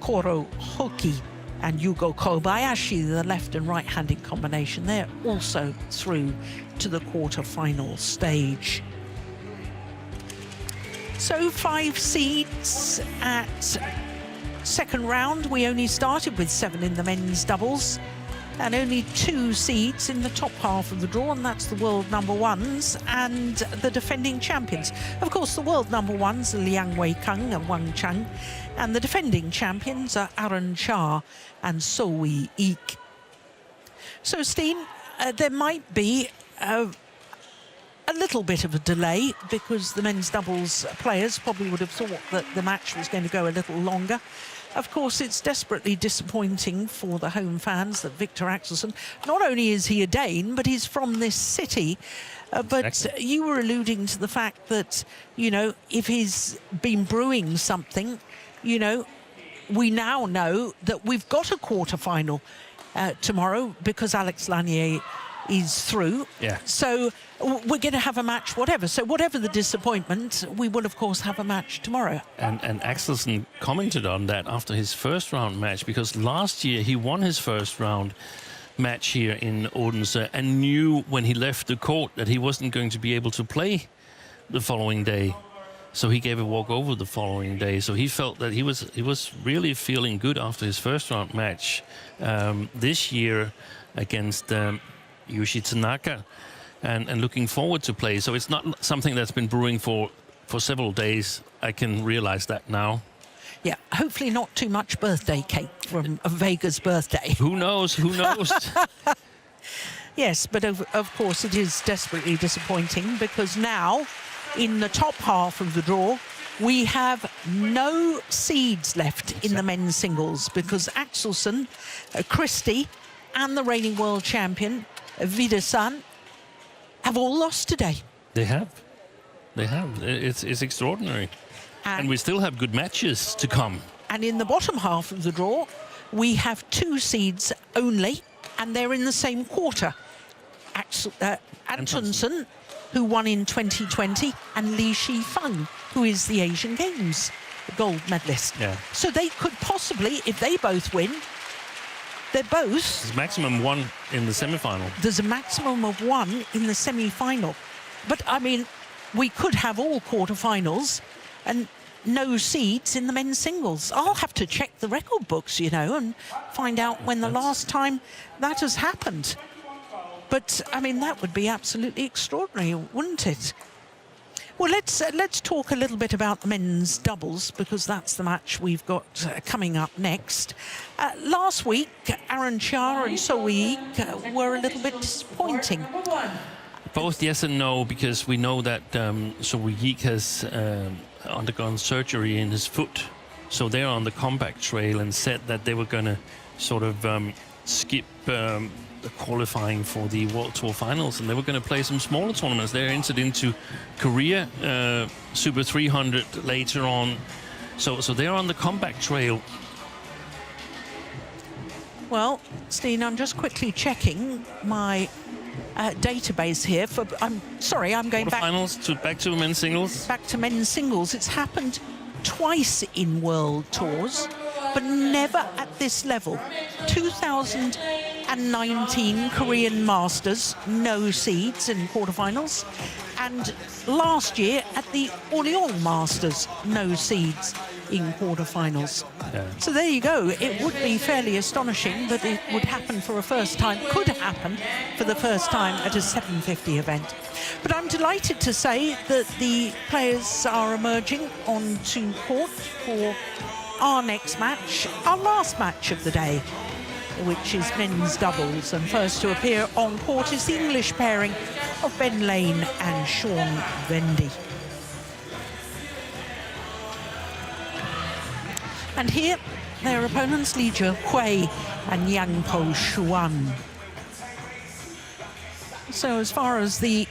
Koro Hoki and Yugo Kobayashi, the left and right-handed combination, they're also through to the quarter-final stage. So 5 seeds at second round. We only started with 7 in the men's doubles, and only 2 seeds in the top half of the draw, and that's the world number ones and the defending champions. Of course, the world number ones are Liang Wei-kung and Wang Chang, and the defending champions are Aaron Cha and So Wei-ik. So, Steen, there might be a little bit of a delay because the men's doubles players probably would have thought that the match was going to go a little longer. Of course, it's desperately disappointing for the home fans that Victor Axelsen, not only is he a Dane, but he's from this city. But you were alluding to the fact that, you know, if he's been brewing something, you know, we now know that we've got a quarter-final tomorrow because Alex Lanier is through. Yeah. So we're going to have a match, whatever. So whatever the disappointment, we will, of course, have a match tomorrow. And Axelsen commented on that after his first round match, because last year he won his first round match here in Odense and knew when he left the court that he wasn't going to be able to play the following day. So he gave a walkover the following day. So he felt that he was really feeling good after his first round match this year against Yushi Tanaka, and looking forward to play. So it's not something that's been brewing for several days. I can realize that now. Yeah, hopefully not too much birthday cake from Vega's birthday. Who knows? Who knows? Yes, but of course it is desperately disappointing because now in the top half of the draw we have no seeds left in the men's singles because Axelsen, Christie and the reigning world champion Vida-san have all lost today. They have. It's extraordinary. And we still have good matches to come. And in the bottom half of the draw, we have 2 seeds only, and they're in the same quarter. Antonsen, who won in 2020, and Li Shifeng, who is the Asian Games gold medalist. Yeah. So they could possibly, if they both win, they're both... There's maximum 1 in the semi-final. There's a maximum of 1 in the semi-final. But, I mean, we could have all quarterfinals and no seeds in the men's singles. I'll have to check the record books, you know, and find out when the last time that has happened. But, I mean, that would be absolutely extraordinary, wouldn't it? Well, let's talk a little bit about the men's doubles because that's the match we've got coming up next. Last week, Aaron Cha and So Wei-ik were a little bit disappointing. Both yes and no, because we know that So Wei-ik has undergone surgery in his foot. So they're on the comeback trail and said that they were going to sort of skip the qualifying for the World Tour finals, and they were going to play some smaller tournaments. They're entered into Korea Super 300 later on, so they're on the comeback trail. Well, Steen, I'm just quickly checking my database here. I'm sorry, I'm going back to men's singles. Back to men's singles. It's happened twice in World Tours, but never at this level. 2019 Korean Masters, no seeds in quarterfinals, and last year at the Orléans Masters, no seeds in quarterfinals. Yeah. So there you go. It would be fairly astonishing that it would happen for a first time, could happen for the first time at a 750 event. But I'm delighted to say that the players are emerging onto court for our next match, our last match of the day, which is men's doubles. And first to appear on court is the English pairing of Ben Lane and Sean Vendy. And here, their opponents, Li Jhe-Huei and Yang Po-Hsuan. So as far as the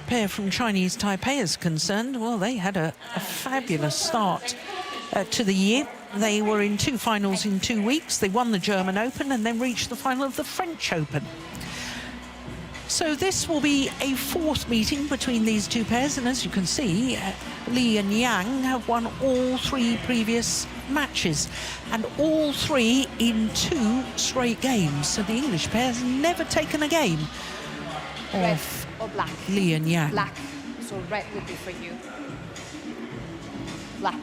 pair from Chinese Taipei is concerned, well, they had a fabulous start to the year. They were in 2 finals in 2 weeks. They won the German Open and then reached the final of the French Open. So this will be a fourth meeting between these two pairs, and as you can see, Li and Yang have won all three previous matches, and all three in 2 straight games. So the English pair has never taken a game Red of or black? Li and Yang. Black. So red would be for you. Black.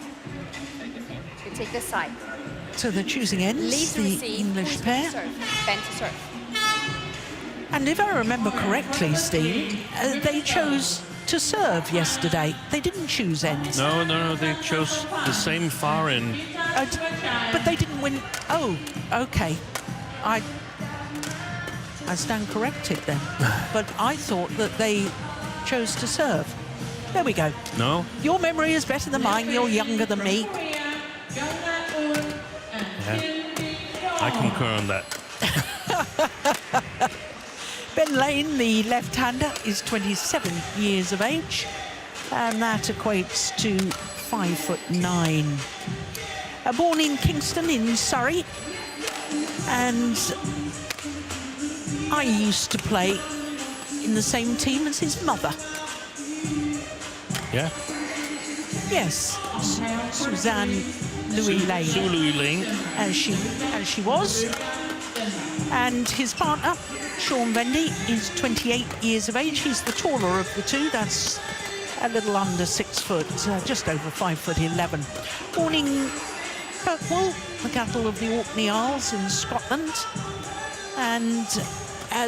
You take this side. So they're choosing ends, Lead to the receive. English Who's pair. going to serve? Ben to serve. And if I remember correctly, Steve, they chose to serve yesterday. They didn't choose ends. No, they chose the same far in. But they didn't win. Oh, okay. I stand corrected then. But I thought that they chose to serve. There we go. No? Your memory is better than mine. You're younger than me. Yeah. I concur on that. Ben Lane, the left-hander, is 27 years of age, and that equates to 5'9". Born in Kingston in Surrey, and I used to play in the same team as his mother. Yeah? Yes, Suzanne Louis Lane. Su Louis Lane. As she was. And his partner, Sean Vendy, is 28 years of age. He's the taller of the two. That's a little under 6 foot, just over 5'11". Born in Kirkwall, the capital of the Orkney Isles in Scotland. And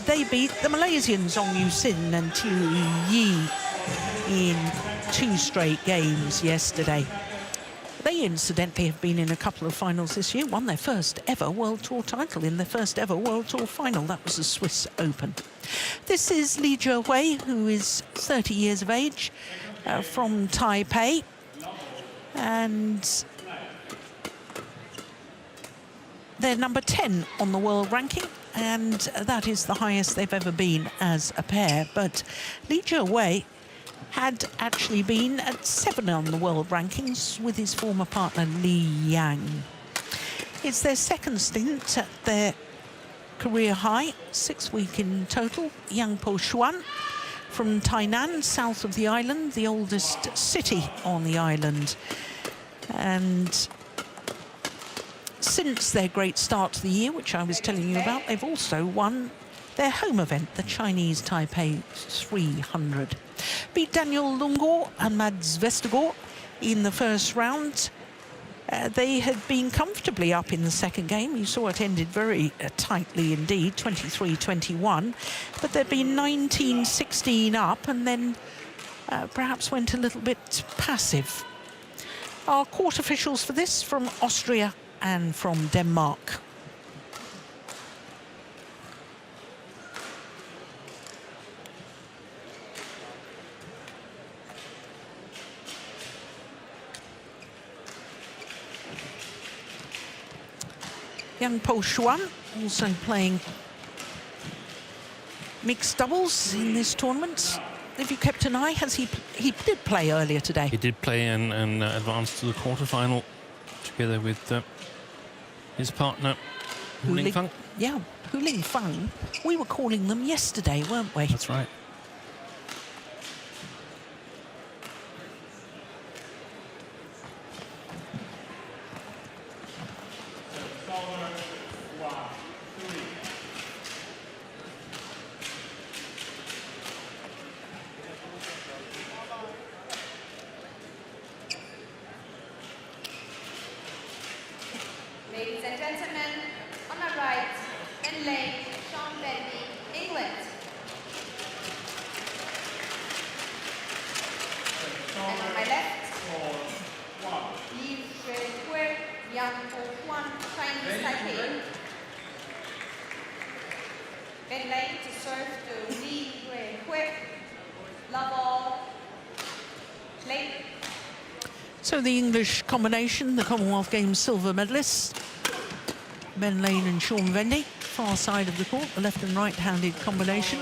they beat the Malaysians Ong Yu Sin and Tiu Yi in 2 straight games yesterday. They incidentally have been in a couple of finals this year, won their first ever World Tour title in their first ever World Tour final. That was the Swiss Open. This is Jhe-Huei, who is 30 years of age, from Taipei. And they're number 10 on the world ranking, and that is the highest they've ever been as a pair. But Jhe-Huei had actually been at 7 on the world rankings with his former partner Li Yang. It's their second stint at their career high, 6 week in total. Young Po-Hsuan from Tainan, south of the island, the oldest city on the island. And since their great start to the year, which I was telling you about, they've also won their home event, the Chinese Taipei 300. Beat Daniel Lungor and Mads Vestergaard in the first round. They had been comfortably up in the second game. You saw it ended very tightly indeed, 23-21. But they'd been 19-16 up and then perhaps went a little bit passive. Our court officials for this from Austria and from Denmark. Young Po-Hsuan also playing mixed doubles in this tournament. Have you kept an eye? He did play earlier today. He did play and advanced to the quarterfinal together with his partner, Hu Lingfang. Yeah, Hu Lingfang. We were calling them yesterday, weren't we? That's right. Ladies and gentlemen, on my right, Ben Lane, Sean Vendy, England. And on my left, Jhe-Huei, Yang Po-Hsuan, Chinese Taipei. Ben Lane to serve to Jhe-Huei. Love all. Lane. So the English combination, the Commonwealth Games silver medalists, Ben Lane and Sean Vendy, far side of the court, the left and right-handed combination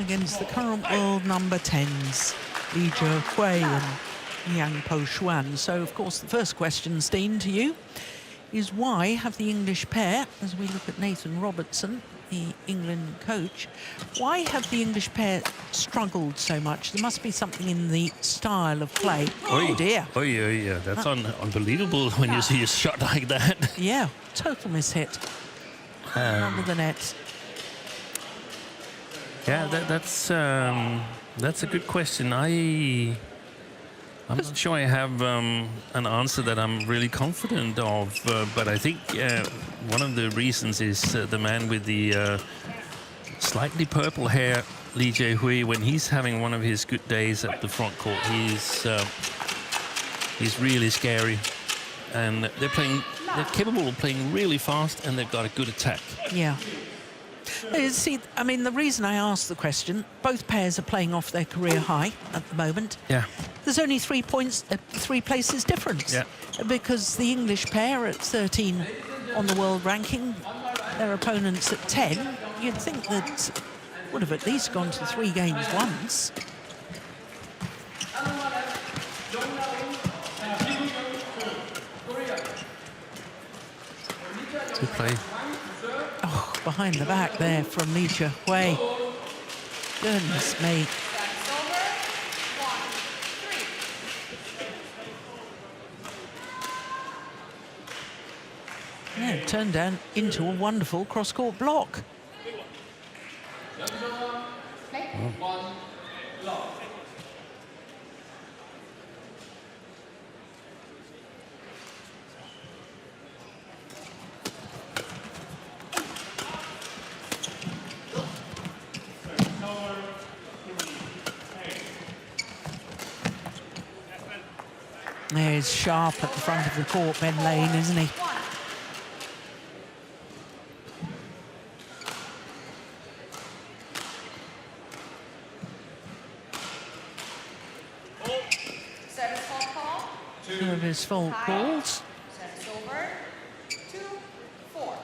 against the current world number 10s, Jhe-Huei and Yang Po-Hsuan. So, of course, the first question, Steen, to you, is why have the English pair, as we look at Nathan Robertson, the England coach. Why have the English pair struggled so much? There must be something in the style of play. Oh dear. Oh yeah. That's unbelievable when you see a shot like that. Yeah, total mishit. Under the net. Yeah, that's a good question. I'm not sure I have an answer that I'm really confident of, but I think one of the reasons is the man with the slightly purple hair, Jhe-Huei, when he's having one of his good days at the front court, he's really scary, and they're capable of playing really fast, and they've got a good attack. Yeah. See, I mean, the reason I asked the question, both pairs are playing off their career high at the moment. Yeah. There's only 3 points, 3 places difference. Yeah. Because the English pair at 13 on the world ranking, their opponents at 10, you'd think that would have at least gone to 3 games once. Good play. Oh, behind the back there from Jhe-Huei. Goodness me. Yeah, it turned down into a wonderful cross-court block. He's sharp at the front of the court, Ben Lane, isn't he? Service fault calls. Service over. 2-4.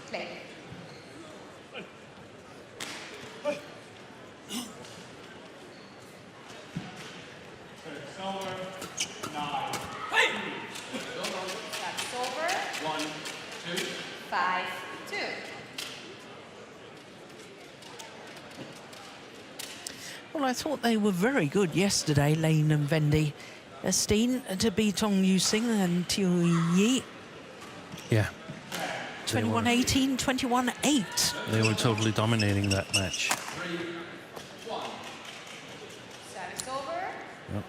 Play. That's over. 1-2. 5-2. Well, I thought they were very good yesterday, Lane and Vendy. Steen to beat Ong Yu-sing and Jhe-Huei. Yeah. 21-18, 21-8. They were totally dominating that match. Service over. Yep.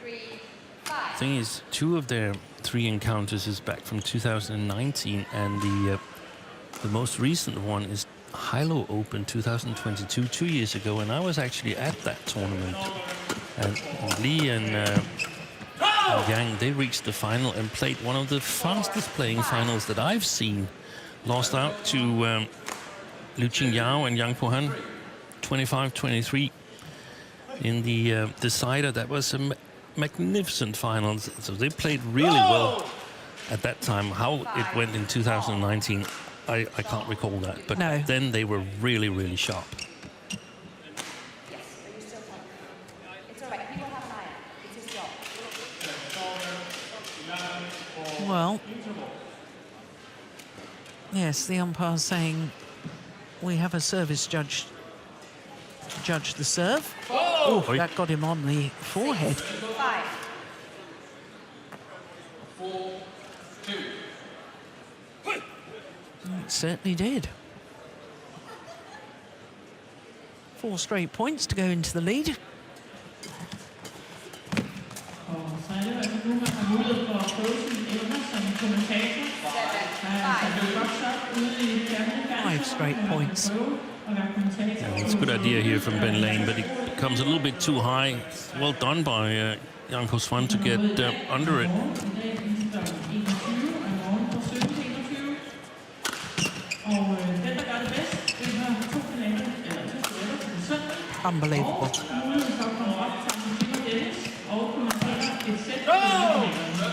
3-5. Thing is, 2 of their 3 encounters is back from 2019, and the most recent one is Hilo Open 2022, 2 years ago, and I was actually at that tournament. And Lee and Yang, they reached the final and played one of the fastest playing finals that I've seen. Lost out to Liu Qingyao and Yang Po-Hsuan, 25-23 in the decider. That was a magnificent final. So they played really well at that time. How it went in 2019, I can't recall that, but No. then they were really, really sharp. Yes, but you're still playing. It's all right. He will have an eye on it. It's his job. Well, yes, the umpire's saying we have a service judge to judge the serve. Oh, that got him on the forehead. 5. It certainly did. 4 straight points to go into the lead. Og så er det jo, at nu man har mulighed for at prøve sine evner som kommentator. Der er godt så ude i Badminton. 5 straight points. Og være kommentator. Yeah, it's a good idea here from Ben Lane, but it comes a little bit too high. Well done by Yang Po-Hsuan to get under it. Unbelievable.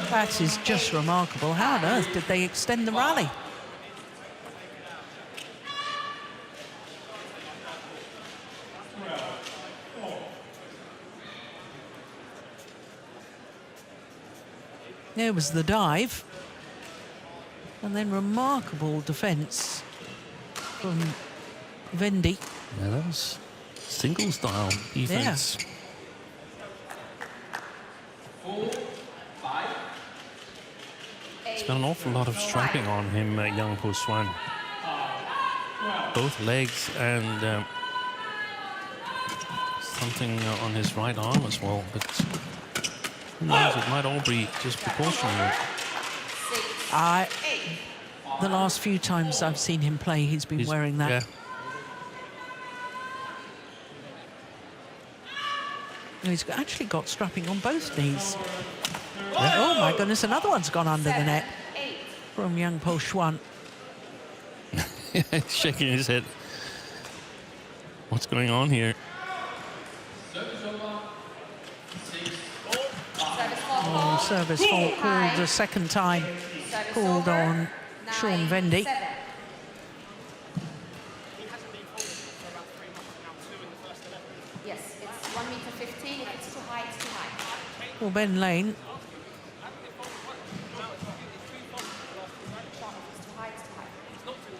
That is just remarkable. How on earth did they extend the rally? There was the dive. And then remarkable defence from Vendy. Yeah, that was single style defense. He's got an awful lot of strapping on him, young Po-Hsuan. Both legs and something on his right arm as well. But who knows, it might all be just proportional. The last few times I've seen him play, he's been wearing that. Yeah. He's actually got strapping on both knees. Yeah. Oh my goodness, another one's gone under the net from young Po-Hsuan. Shaking his head. What's going on here? Oh, service fault called the second time, called on Sean Vendy. Yes, it's 1m15. If it's too high, it's too high. Well, Ben Lane.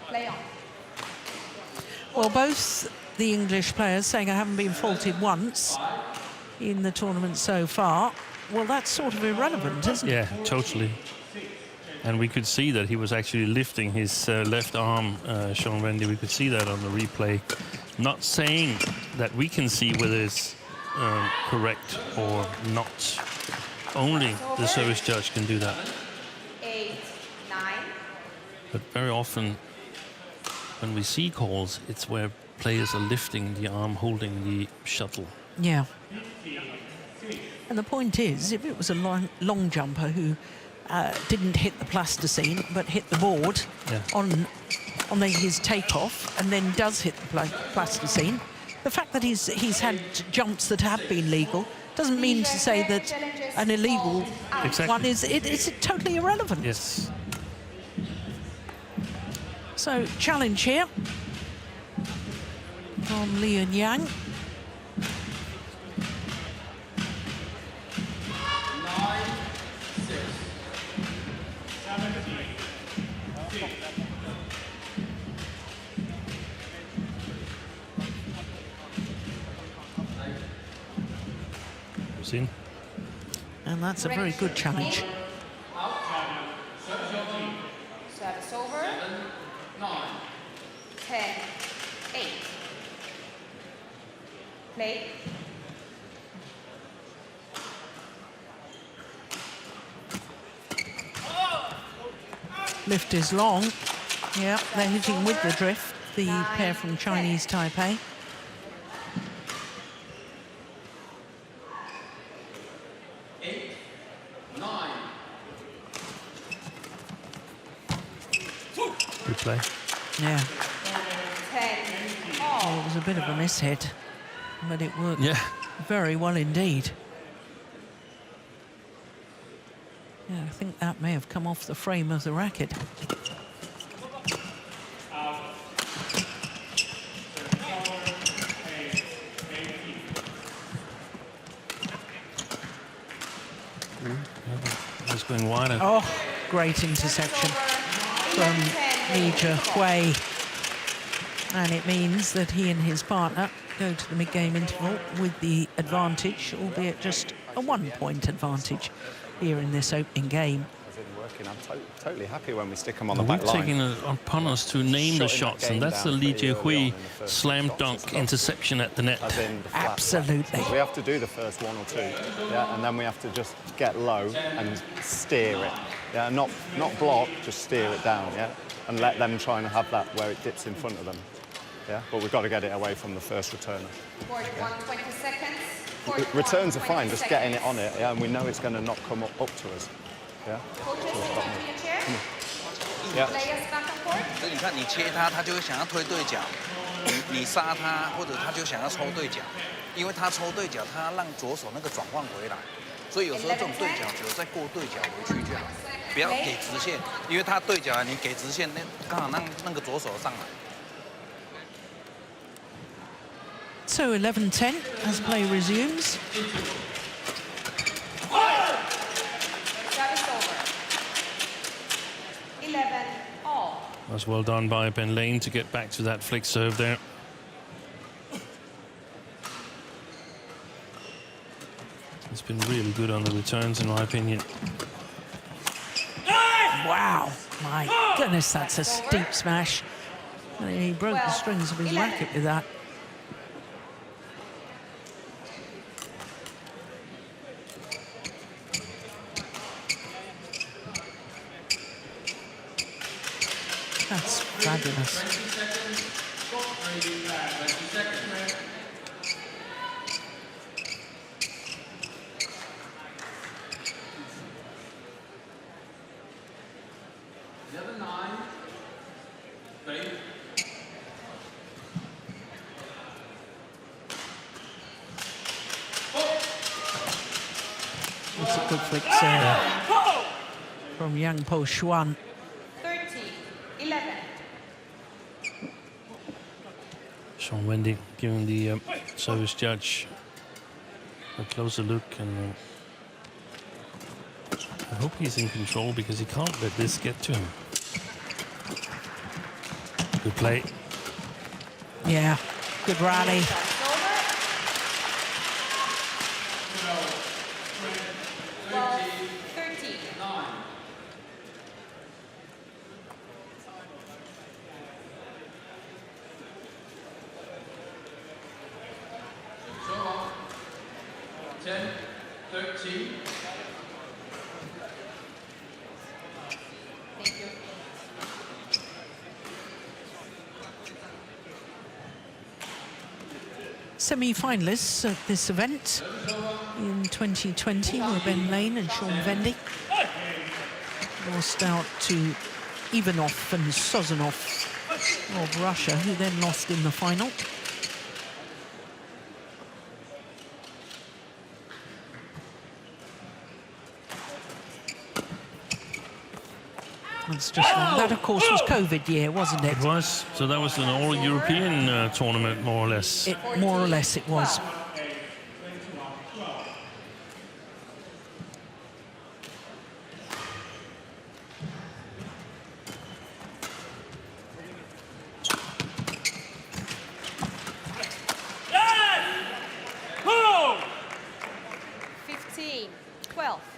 Play on. Well, both the English players saying I haven't been faulted once in the tournament so far. Well, that's sort of irrelevant, isn't it? Yeah, totally. And we could see that he was actually lifting his left arm, Sean Vendy. We could see that on the replay. Not saying that we can see whether it's correct or not. Only the service judge can do that. 8-9. But very often, when we see calls, it's where players are lifting the arm, holding the shuttle. Yeah. And the point is, if it was a long jumper who didn't hit the plasticine but hit the board on his takeoff and then does hit the plasticine, the fact that he's had jumps that have been legal doesn't mean to say that an illegal one is it's totally irrelevant. Yes. So challenge here from Lian Yang. Seen? And that's a very good challenge. Service over. 10-8. Play. Lift is long. Yeah, they're hitting with the drift, the pair from Chinese Taipei. Good play. Yeah. 10. Well, it was a bit of a mishit, but it worked very well indeed. Yeah, I think that may have come off the frame of the racket. It's going wider. Oh, great interception from Jhe-Huei. And it means that he and his partner go to the mid-game interval with the advantage, albeit just a one-point advantage here in this opening game. I'm totally happy when we stick them on the back line. We're taking it upon us to name the shots, and that's the Jhe-Huei slam dunk interception at the net. Absolutely. We have to do the first one or two, and then we have to just get low and steer it. Not block, just steer it down, and let them try and have that where it dips in front of them. But we've got to get it away from the first returner. 20 seconds. Returns are fine, just getting it on it, and we know it's going to not come up to us. Coaches, take it to your chair. Players back and forth. 所以你看，你切他，他就会想要推对角；你杀他，或者他就想要抽对角，因为他抽对角，他要让左手那个转换回来。所以有时候这种对角球再过对角回去就好，不要给直线，因为他对角你给直线，那刚好让那个左手上来。 So 11-10 as play resumes. Service over. 11-10. 11 all. That's well done by Ben Lane to get back to that flick serve there. It's been really good on the returns, in my opinion. Wow, my goodness, that's a steep smash. And he broke the strings of his racket with that. That's fabulous. That's a good flick serve from young Po-Hsuan. 13-11. Sean Wendy giving the service judge a closer look, and I hope he's in control because he can't let this get to him. Good play. Yeah, good rally. Semi-finalists at this event in 2020 were Ben Lane and Sean Vendy. Lost out to Ivanov and Sozonov of Russia, who then lost in the final. That's just wrong. That, of course, was COVID year, wasn't it? It was. So that was an all-European tournament, more or less. More or less, it was.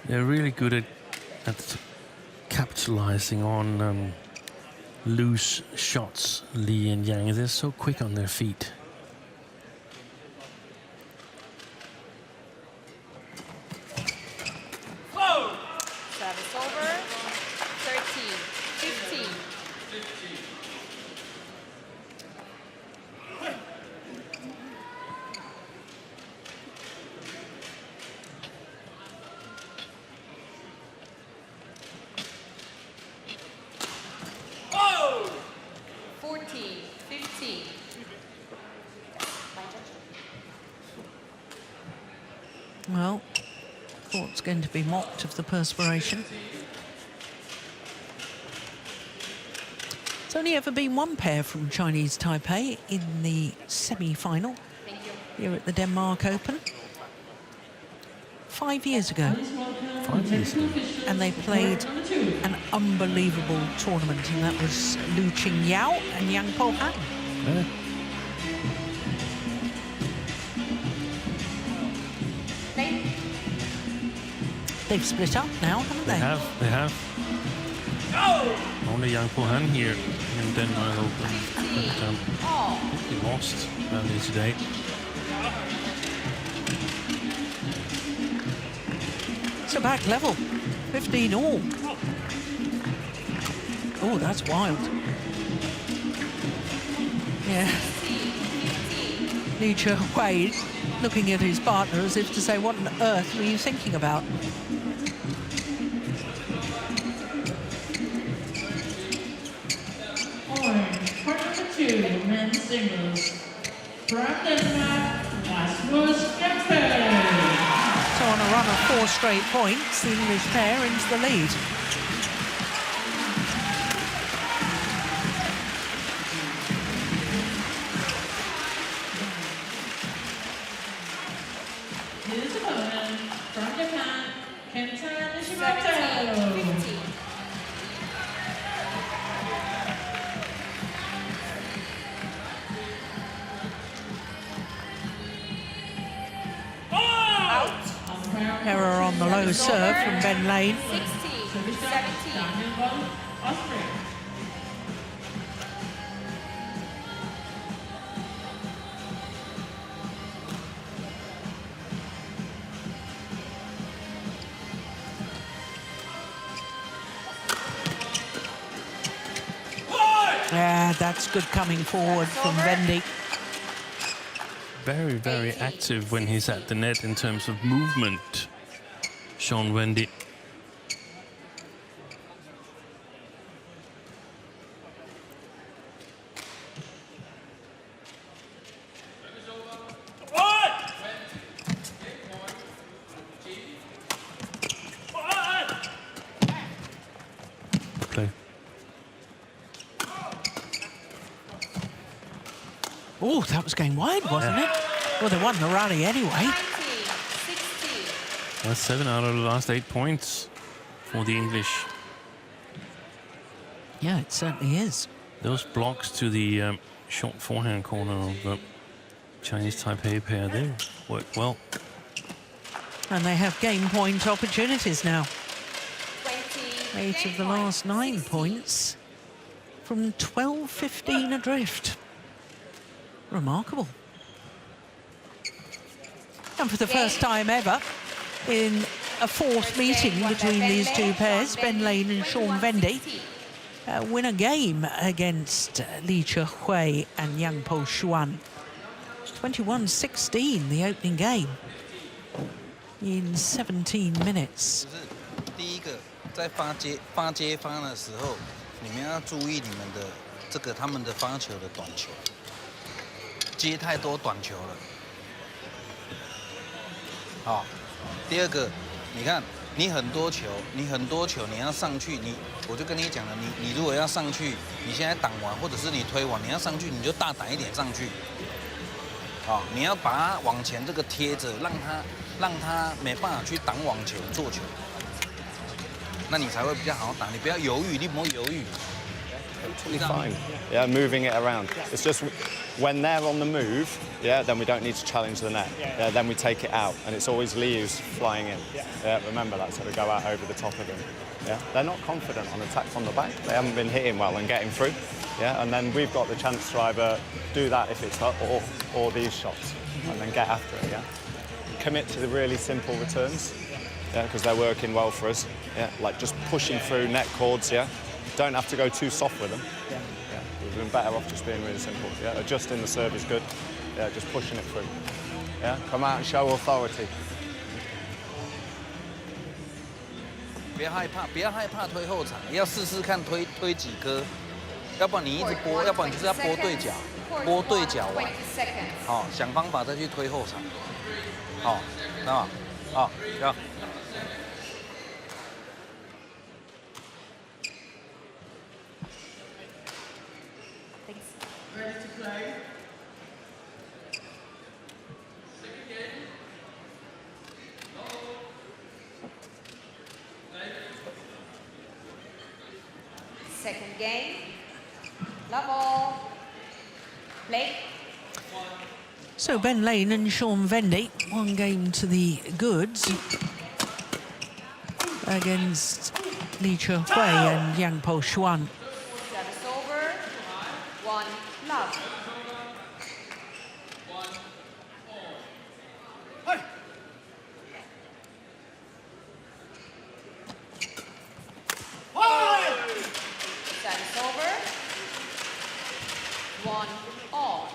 They're really good at capitalizing on loose shots, Li and Yang. They're so quick on their feet. Service over. 13-15. Well, court's going to be mocked of the perspiration. It's only ever been one pair from Chinese Taipei in the semi-final here at the Denmark Open. 5 years ago. 5 years ago. And they played an unbelievable tournament, and that was Lu Qingyao and Yang Po-Han. Yeah. They've split up now, haven't they? They have. Only Yang Po-Han here in Denmark Open. But, he lost earlier today. So back level, 15 all. Oh, that's wild. Yeah. Jhe-Huei looking at his partner as if to say, what on earth were you thinking about? Part number 2, men's singles. From Denmark, Rasmus Jhe-Huei. So on a run of 4 straight points, the English pair into the lead. His opponent from Japan, 17-15. low serve from Ben Lane. 16, 17. Daniel Vold, Austria. Yeah, that's good coming forward from Vendy. Very, very active when he's at the net in terms of movement, Sean Vendy. Play. Oh, that was going wide, wasn't it? Well, they won the rally anyway. 19, 16. That's 7 out of the last 8 points for the English. Yeah, it certainly is. Those blocks to the short forehand corner of the Chinese Taipei pair, they work well. And they have game point opportunities now. 20. 8 of the last 9 points from 12-15 adrift. Remarkable. And for the first time ever, in a fourth meeting between these two pairs, Ben Lane and Sean Vendy win a game against Jhe-Huei and Yang Po-Hsuan. 21-16, the opening game, in 17 minutes. 第一个，在发接发的时候，你们要注意你们的这个他们的发球的短球，接太多短球了。好，第二个，你看你很多球，你要上去，我就跟你讲了，你如果要上去，你现在挡完或者是你推完，你要上去你就大胆一点上去。啊，你要把它往前这个贴着，让他没办法去挡网球做球，那你才会比较好打。你不要犹豫，你不要犹豫。 Totally fine. Yeah, moving it around. It's just when they're on the move, yeah, then we don't need to challenge the net. Yeah, then we take it out, and it's always Lee who's flying in. Yeah, remember that, so we go out over the top of him. Yeah, they're not confident on attack from the back. They haven't been hitting well and getting through. Yeah, and then we've got the chance to either do that if it's hot or these shots, and then get after it. Yeah, commit to the really simple returns. Yeah, because they're working well for us. Yeah, like just pushing through net chords. Yeah. Don't have to go too soft with them. Yeah. We've been better off just being really simple. Yeah, adjusting the serve is good. Yeah, just pushing it through. Yeah, come out and show authority. 不要害怕推后场，要试试看推几颗，要不然你一直拨，要不然就是要拨对角玩。好，想方法再去推后场。好，知道吗？好，要。 Ready to play? Second game. Love all. Play. So Ben Lane and Sean Vendy, one game to the goods against Jhe-Huei and Yang Po-Hsuan. Service over. 1 love. Service over. 1 all.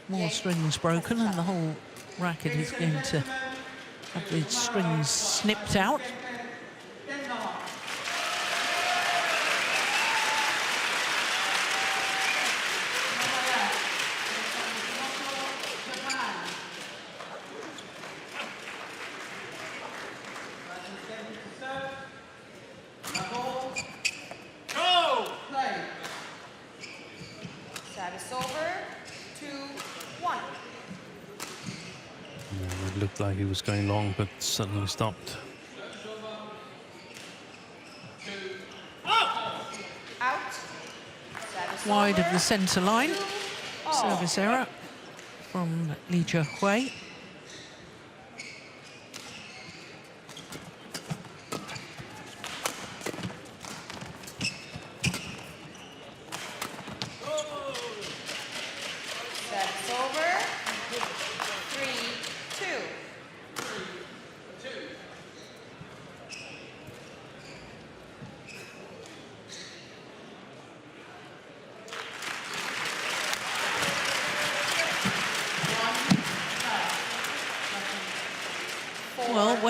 More strings broken and the whole racket is going to have the strings snipped out. Service over. 2-1. It looked like he was going long, but suddenly stopped. Out. Service Wide over. of the centre line. 2 all. Service error from Jhe-Huei.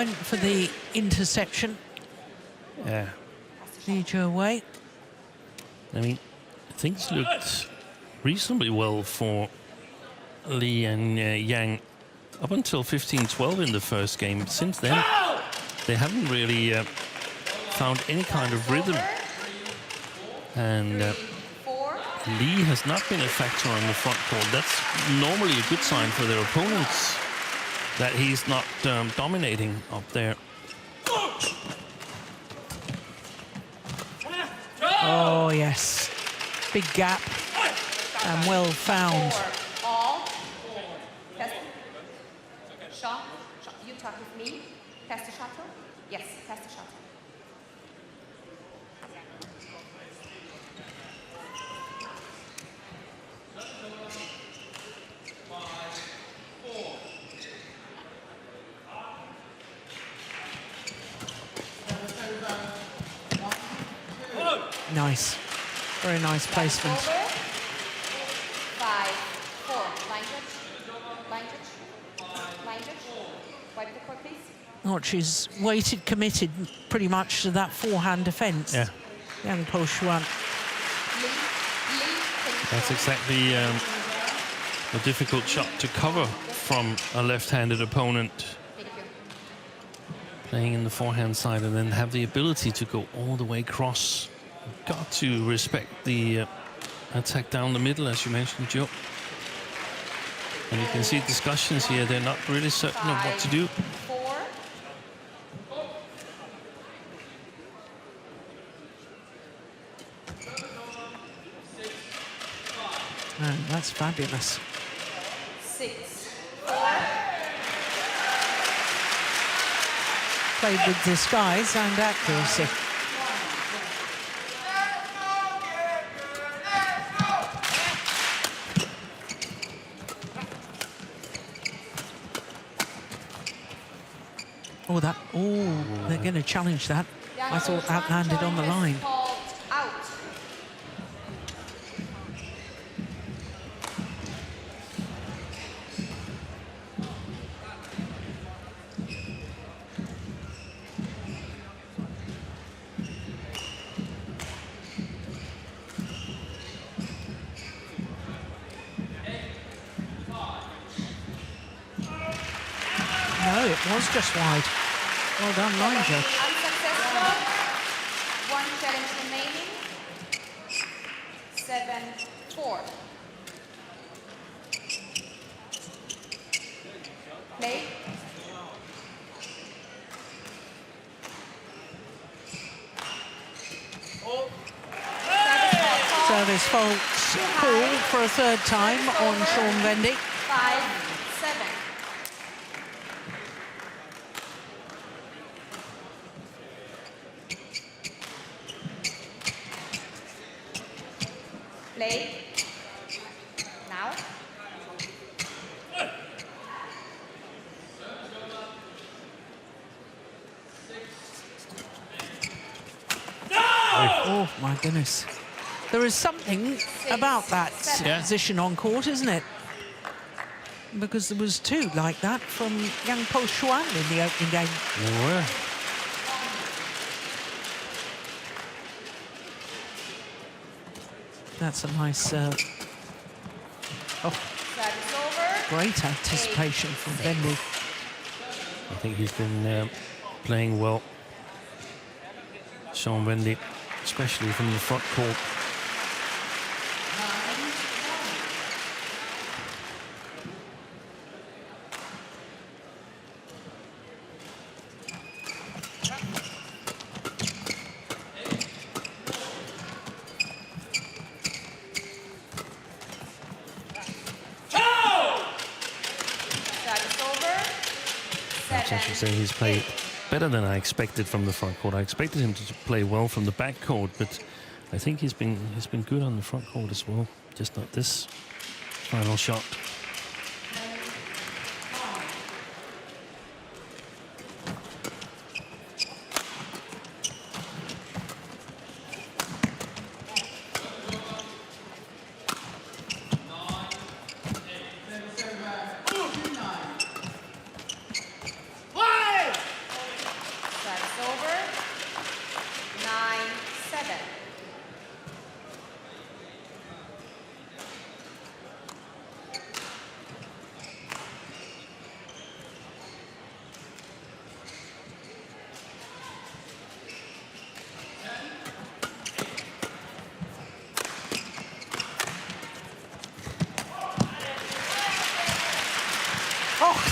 went for the interception. Yeah. Jhe-Huei. I mean, things looked reasonably well for Li and Yang up until 15-12 in the first game. Since then, they haven't really found any kind of rhythm. And Li has not been a factor on the front court. That's normally a good sign for their opponents, that he's not dominating up there. Oh, yes. Big gap and well found. All. Test. Shot. You talk with me. Test the shuttle. Yes, test the shuttle. Nice. Very nice placement. 5-4. Line touch. Line touch. Line touch. Wipe the court, please. Oh, she's waited, committed pretty much to that forehand defence. Yeah. Young Po-Hsuan. That's exactly a difficult shot to cover from a left-handed opponent. Thank you. Playing in the forehand side and then have the ability to go all the way across. Got to respect the attack down the middle, as you mentioned, Joe. And you can see discussions here. They're not really certain of what to do. 4. Oh, that's fabulous. 6. Played with disguise and accuracy. Oh, that. Oh, they're going to challenge that. I thought that landed on the line. Called out. No, it was just wide. Well done, line judge. Unsuccessful. 1 challenge remaining. 7-4. Play. Service fault call for a third time on Sean Vendy. 5-7. Play. Now. Oh, my goodness. There is something about that position on court, isn't it? Because there was 2 like that from young Po-Hsuan in the opening game. There were. That's a nice... oh, That is over. great anticipation from Vendy. I think he's been playing well, Sean Vendy, especially from the front court. I should say he's played better than I expected from the front court. I expected him to play well from the back court, but I think he's been good on the front court as well. Just not this final shot.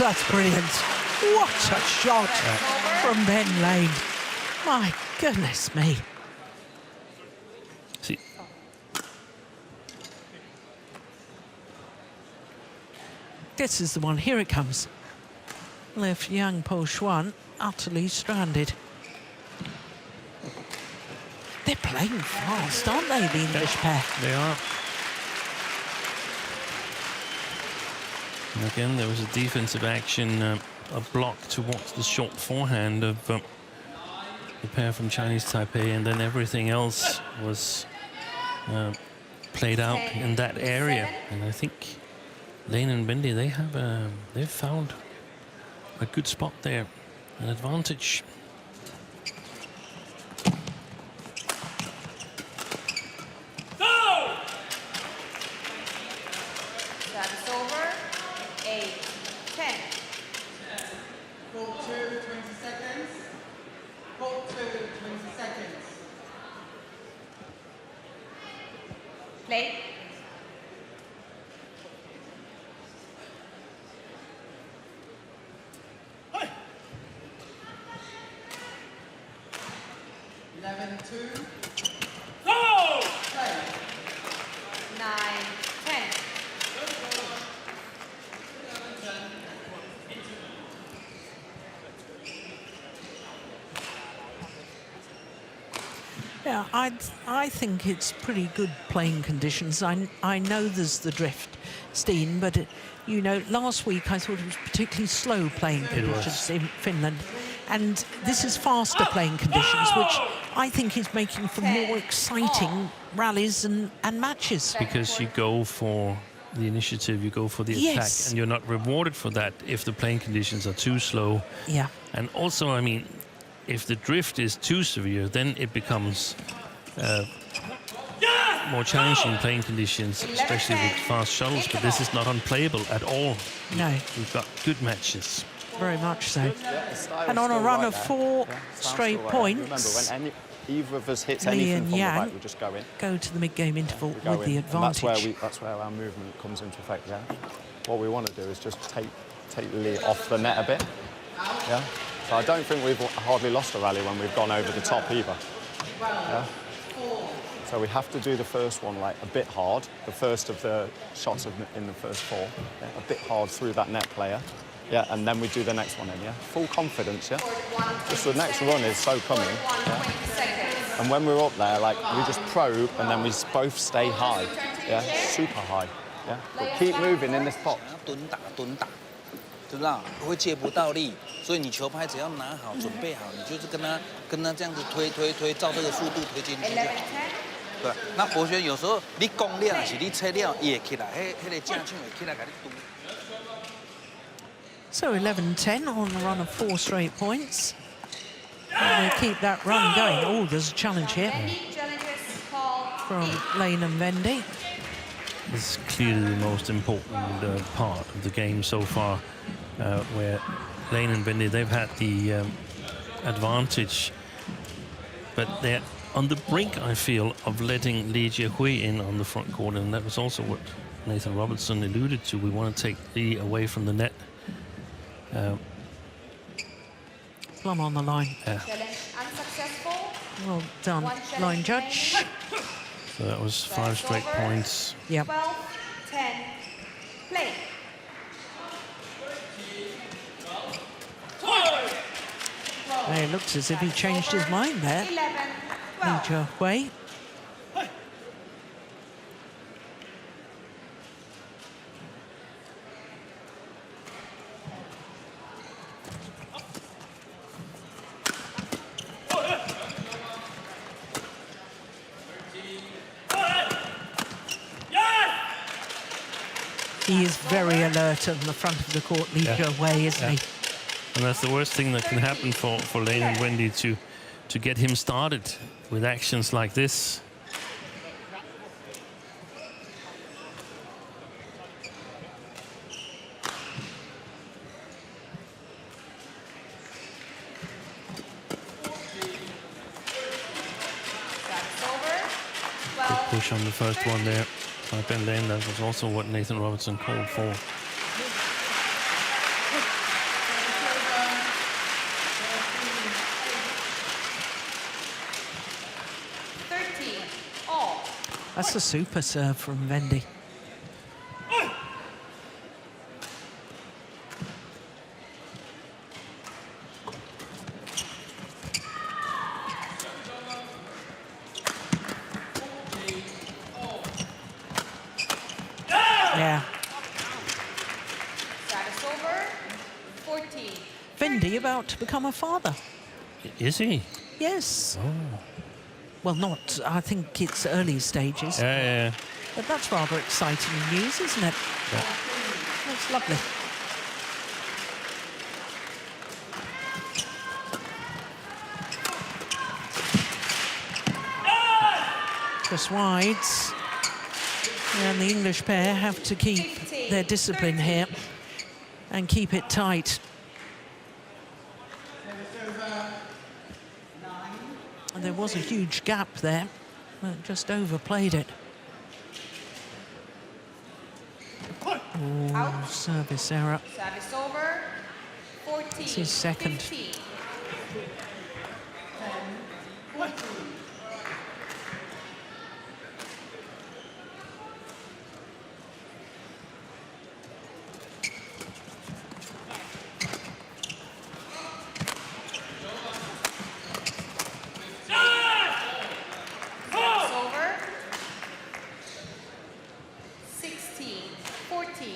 that's brilliant. What a shot from Ben Lane. My goodness me. See, This is the one. Here it comes. Left young Po-Hsuan utterly stranded. They're playing fast, aren't they, the English pair? they are. And again, there was a defensive action, a block towards the short forehand of the pair from Chinese Taipei, and then everything else was played out in that area. And I think Lane and Vendy, they've found a good spot there, an advantage. Service over. 8, 10. Court 2, 20 seconds. Court 2, 20 seconds. Play. Eleven, 2. Go! Play. 9, 10. Yeah, I think it's pretty good playing conditions. I know there's the drift, Steen, but you know, last week I thought it was particularly slow playing conditions in Finland, and this is faster playing conditions, which I think is making for more exciting rallies and matches. Because you go for the initiative, you go for the Yes. attack, and you're not rewarded for that if the playing conditions are too slow. Yeah. And also, I mean, if the drift is too severe, then it becomes more challenging playing conditions, especially with fast shuttles. But this is not unplayable at all. No, We've got good matches. very much so. The style's And on a still run right of there. 4 Yeah, style's straight still right. points, Remember, when either of us hits Li anything and from the Yang back, we just go in. go to the mid-game interval We go with the in. And advantage. that's where our movement comes into effect, yeah? What we want to do is just take Lee off the net a bit, yeah? So I don't think we've hardly lost a rally when we've gone over the top either, yeah? So we have to do the first one like a bit hard, the first of the shots in the first 4, yeah? A bit hard through that net player, yeah? And then we do the next one in, yeah? Full confidence, yeah? Just the next run is so coming, yeah? And when we're up there, like, we just probe and then we both stay high, yeah? Super high, yeah? But keep moving in this pot. 蹲打蹲打，知不知道？会借不到力，所以你球拍只要拿好、准备好，你就是跟他这样子推，照这个速度推进去就好。对，那博轩有时候你攻了是你切了，伊会起来，迄个正手会起来给你堵。 So 11-10 on a run of 4 straight points. And they keep that run going. Oh, there's a challenge here Vendy challenges call from Lane and Vendy. This is clearly the most important part of the game so far, where Lane and Vendy, they've had the advantage, but they're on the brink, I feel, of letting Jhe-Huei in on the front court, and that was also what Nathan Robertson alluded to. We want to take Lee away from the net. Plum on the line. challenge unsuccessful. Well done, One challenge line judge. So that was 5 straight points. Yep. 12, 10. Play. It looks as if he changed his mind there. 11, 12. Jhe-Huei. He is very alert on the front of the court, Jhe-Huei, isn't he? And that's the worst thing that can happen for Lane and Wendy, to get him started with actions like this. That's over. Good 12. push on the first one there by Ben Lane. That was also what Nathan Robertson called for. That's a super serve from Vendy. Yeah. Service over. 14. Vendy about to become a father. Is he? Yes. Oh. Well, not, I think it's early stages. Yeah. But that's rather exciting news, isn't it? Yeah. That's lovely. Just wides. And the English pair have to keep their discipline here and keep it tight. And there was a huge gap there, but just overplayed it. Oh, service error. Service over. 14. It's his second. 15. Service over. 16. 14.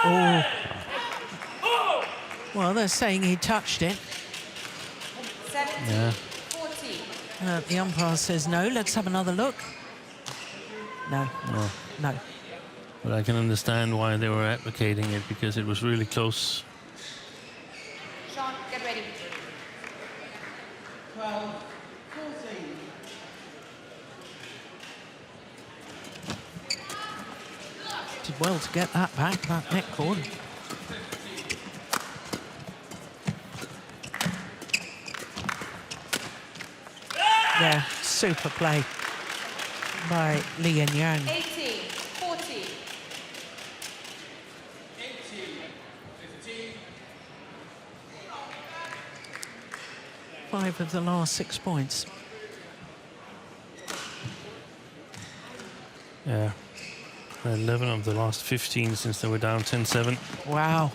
Oh. Well, they're saying he touched it. 17. Yeah. 14. The umpire says no. Let's have another look. No. No. No. But I can understand why they were advocating it, because it was really close. Sean, get ready. 12, 14. Did well to get that back, that net cord. Yeah, super play by Li and Yang. 18. 14. 5 of the last 6 points. Yeah. 11 of the last 15 since they were down 10-7. Wow.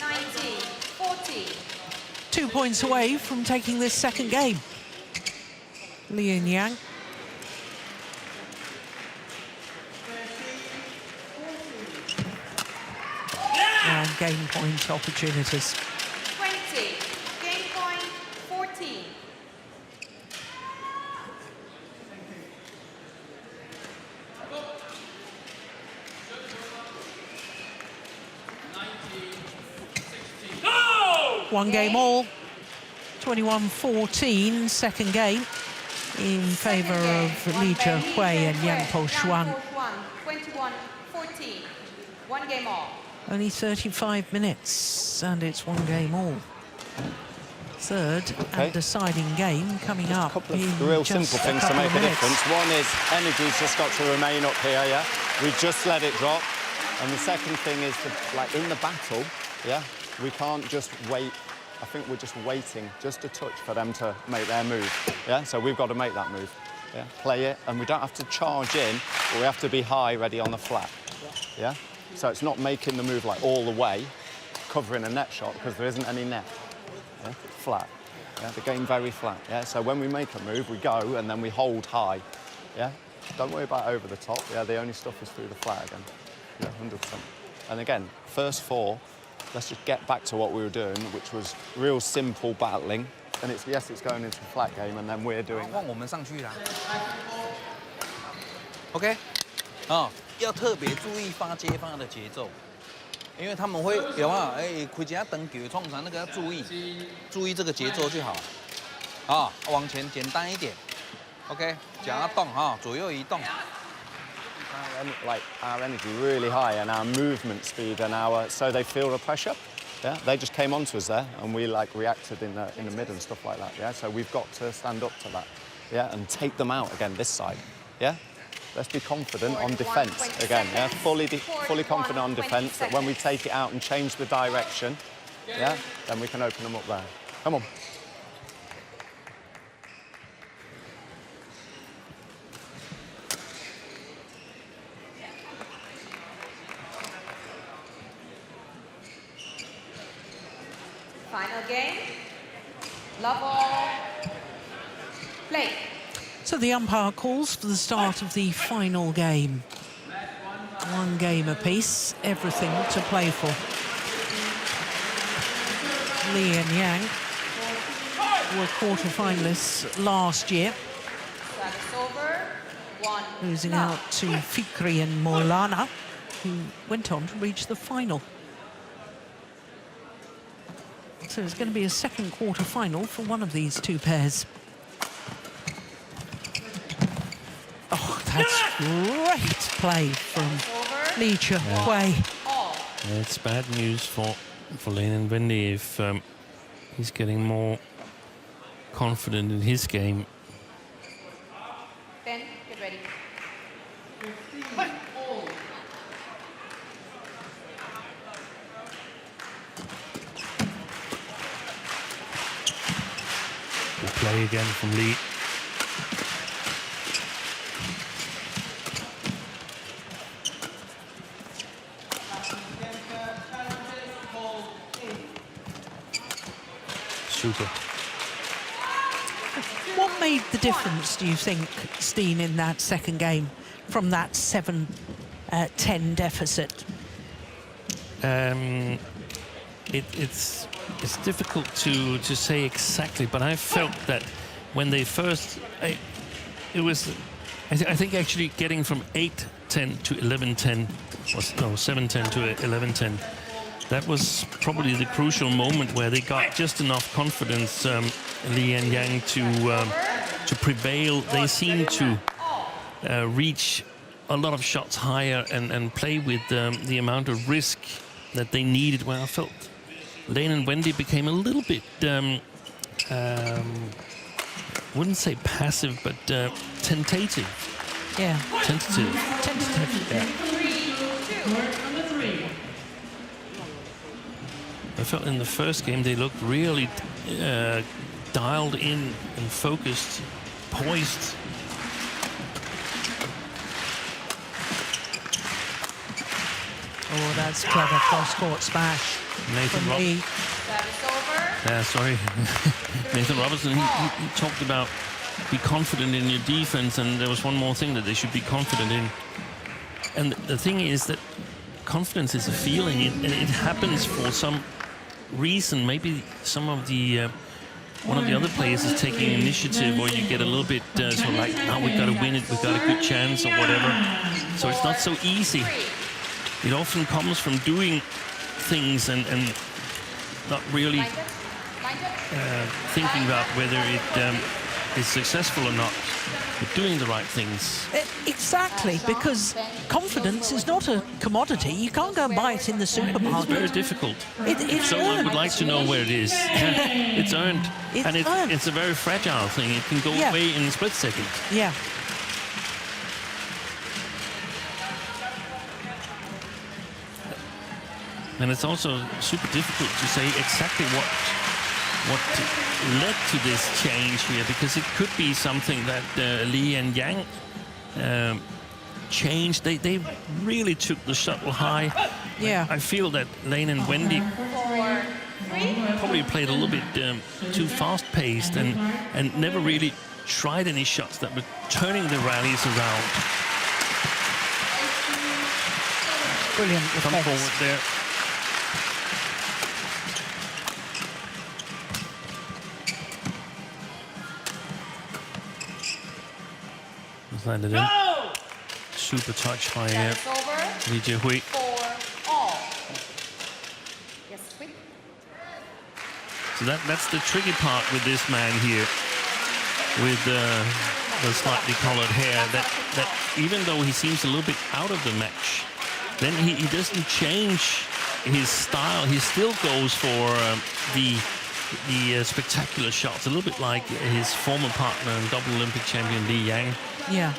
19. 14. 2 points away from taking this second game. Li and Yang. And game point opportunities. 20. Game point 14. One game all. 21-14, second game in favour of Li Jhe-Huei and Yang Po-Hsuan. 21-14. One game all. Only 35 minutes, and it's one game all. Third and deciding game coming up. A couple of in real just simple things to couple make of a minutes. difference. One is energy's just got to remain up here, yeah? We just let it drop. And the second thing is, like in the battle, yeah, we can't just wait. I think we're just waiting just a touch for them to make their move, yeah? So we've got to make that move, yeah? Play it, and we don't have to charge in, but we have to be high, ready on the flat, yeah? So it's not making the move like all the way, covering a net shot, because there isn't any net, yeah? Flat, yeah? The game very flat, yeah? So when we make a move, we go, and then we hold high, yeah? Don't worry about over the top, yeah? The only stuff is through the flat again, yeah, 100%. And again, first 4, let's just get back to what we were doing, which was real simple battling. And it's, yes, it's going into a flat game, and then we're doing 换我们上去啦。OK， 啊，要特别注意发接发的节奏，因为他们会有啊，哎，开一下灯球，通常那个要注意这个节奏就好。啊，往前简单一点。OK， 脚要动哈，左右移动。our energy really high and our movement speed and so they feel the pressure. Yeah, they just came onto us there and we reacted in the mid and stuff like that. Yeah, so we've got to stand up to that. Yeah, and take them out again this side. Yeah, let's be confident on defence again. Yeah, fully confident on defence that when we take it out and change the direction, yeah, then we can open them up there. Come on. Final game. Love all. Play. So the umpire calls for the start of the final game. One game apiece, everything to play for. Li and Yang were quarter-finalists last year, Service over. 1. losing out to Fikri and Maulana, who went on to reach the final. So it's going to be a second quarter-final for one of these two pairs. Oh, that's great play from Li Jhe-Huei. Yeah, it's bad news for Lane and Vendy if he's getting more confident in his game. Ben, get ready. Good play again from Li. Super. What made the difference, do you think, Steen, in that second game from that 7-10 deficit? It's difficult to say exactly, but I felt that when they first, I think actually getting from 8-10 to 11-10 was 7-10 to 11-10. That was probably the crucial moment where they got just enough confidence, Li and Yang, to prevail. They seemed to reach a lot of shots higher and play with the amount of risk that they needed, where I felt Lane and Vendy became a little bit, wouldn't say passive, but tentative. Yeah. Tentative. Yeah. I felt in the first game they looked really dialed in and focused, poised. Oh, that's clever cross-court smash. Nathan from Li. Service over. Yeah, sorry. Nathan Robertson, he talked about be confident in your defense, and there was one more thing that they should be confident in. And the thing is that confidence is a feeling, and it happens for some reason. Maybe some of the one of the other players is taking initiative, or you get a little bit sort of like, now we've got to win it, we've got a good chance, or whatever. So it's not so easy. It often comes from doing things and not really thinking about whether it is successful or not, but doing the right things. Exactly, because confidence is not a commodity. You can't go and buy it in the supermarket. It's very difficult. It's if someone would like to know where it is, it's earned. It's earned. It's a very fragile thing. It can go away in a split second. Yeah. And it's also super difficult to say exactly what led to this change here, because it could be something that Li and Yang changed. They really took the shuttle high. Yeah. I feel that Lane and Vendy probably played a little bit too fast-paced and never really tried any shots that were turning the rallies around. Brilliant Come defense. forward there. Landed in. Super touch by Li Jhe-Huei. Yes, quick. So that's the tricky part with this man here, with the slightly colored hair, that even though he seems a little bit out of the match, then he doesn't change his style. He still goes for the spectacular shots, a little bit like his former partner and double Olympic champion Li Yang. Yeah.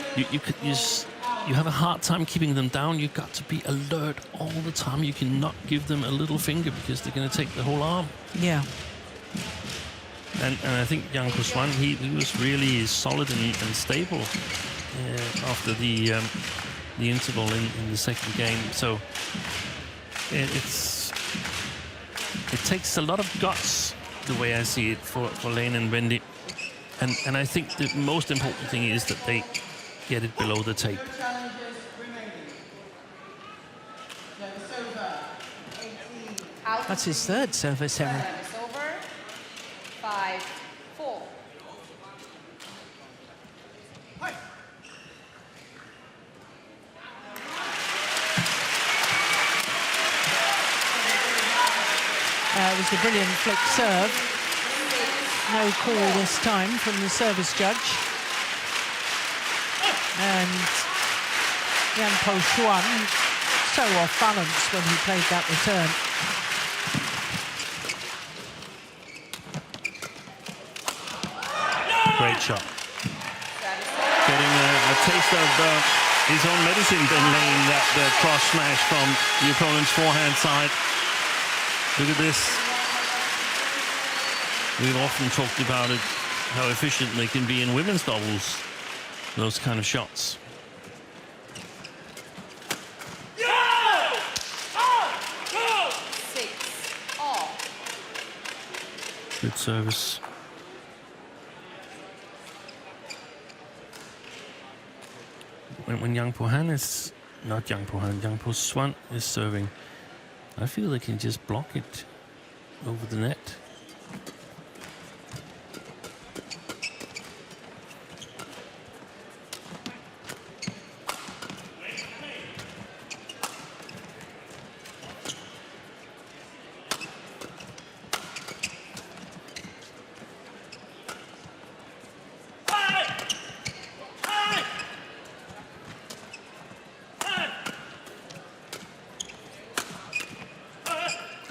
You have a hard time keeping them down. You've got to be alert all the time. You cannot give them a little finger because they're going to take the whole arm. Yeah. And I think Yang Po-Hsuan, he was really solid and stable after the interval in the second game. So it takes a lot of guts, the way I see it, for Lane and Vendy. And I think the most important thing is that they get it below the tape. Challenges remaining. Service over. 18. Out. That's his third service error. Service over. 5-4. It was a brilliant flick serve. No call this time from the service judge. And Yang Po-Hsuan so off balance when he played that return. Great shot. Getting a taste of his own medicine, then laying that cross smash from the opponent's forehand side. Look at this. We've often talked about it, how efficient they can be in women's doubles, those kind of shots. Good service. When Yang Po-Han is, not Yang Po-Han, Yang Po-Hsuan is serving, I feel they can just block it over the net.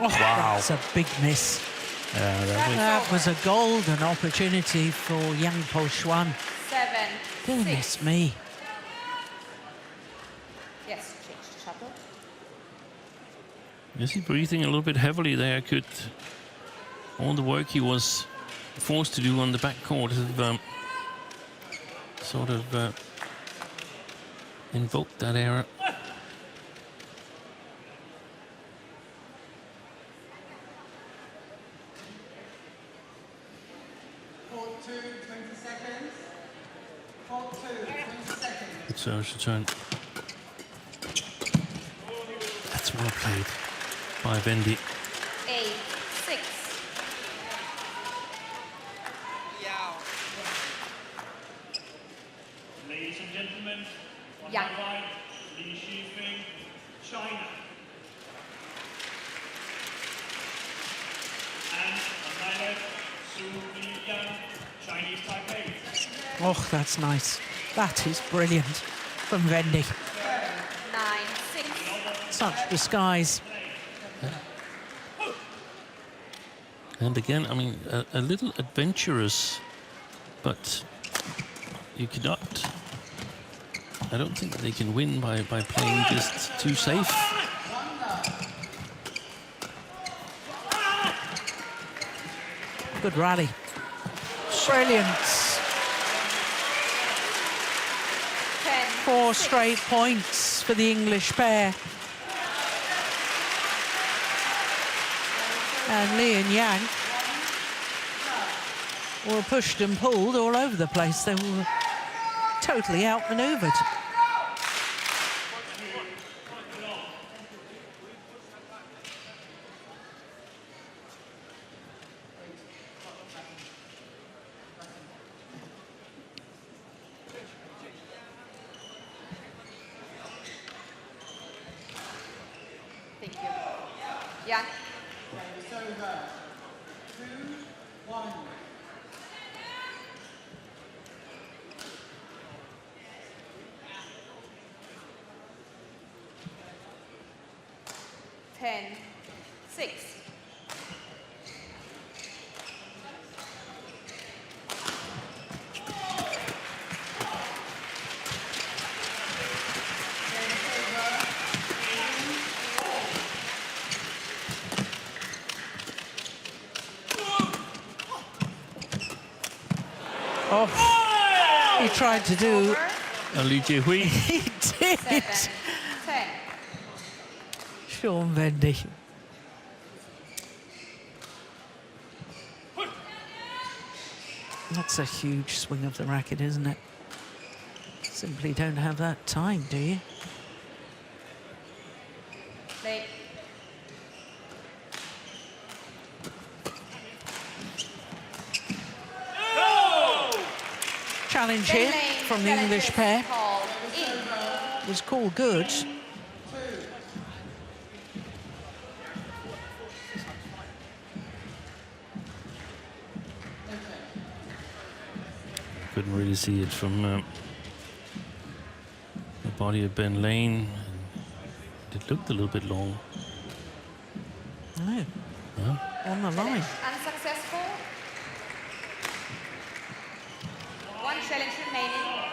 Oh, wow. That's a big miss. That was a golden opportunity for Yang Po-Hsuan. 7-6. Goodness me. Yes, change the shuttle. Is he breathing a little bit heavily there? Could all the work he was forced to do on the backcourt have sort of invoked that error? Good service return. That's well played by Vendy. 8-6. Ladies and gentlemen, on Yeah. my right, Li Shifeng, China. And on my left, Su Yang, Chinese Taipei. Oh, that's nice. That is brilliant from Vendy. 9-6. Such disguise. And again, I mean, a little adventurous, but you cannot. I don't think they can win by playing just too safe. Good rally. Brilliant. 4 straight points for the English pair. And Li and Yang were pushed and pulled all over the place. They were totally outmaneuvered. Thank you. Yang. Service over. 2-1. 10-6. Oh, he tried to do. Ali Jhe-Huei. He did. 7-10. Sean Vendy. That's a huge swing of the racket, isn't it? Simply don't have that time, do you? Play. Challenge here from the English pair was called good. Couldn't really see it from the body of Ben Lane. It looked a little bit long. No. Yeah. On the line. Unsuccessful. One challenge remaining.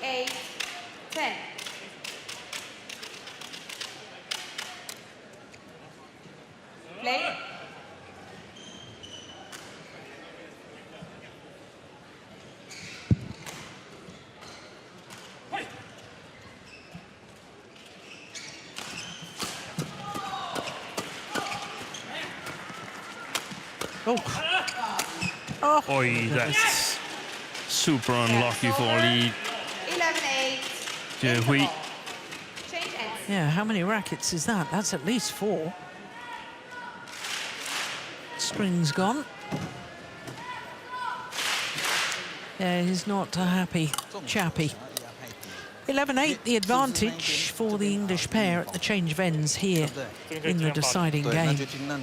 8-10. Play. Oh. Oi, that's super unlucky for Li 11-8. Jhe-Huei. Change ends. Yeah, how many rackets is that? That's at least 4. String's gone. Yeah, he's not a happy chappy. 11-8, the advantage for the English pair at the change of ends here in the deciding 对，那 game. 就那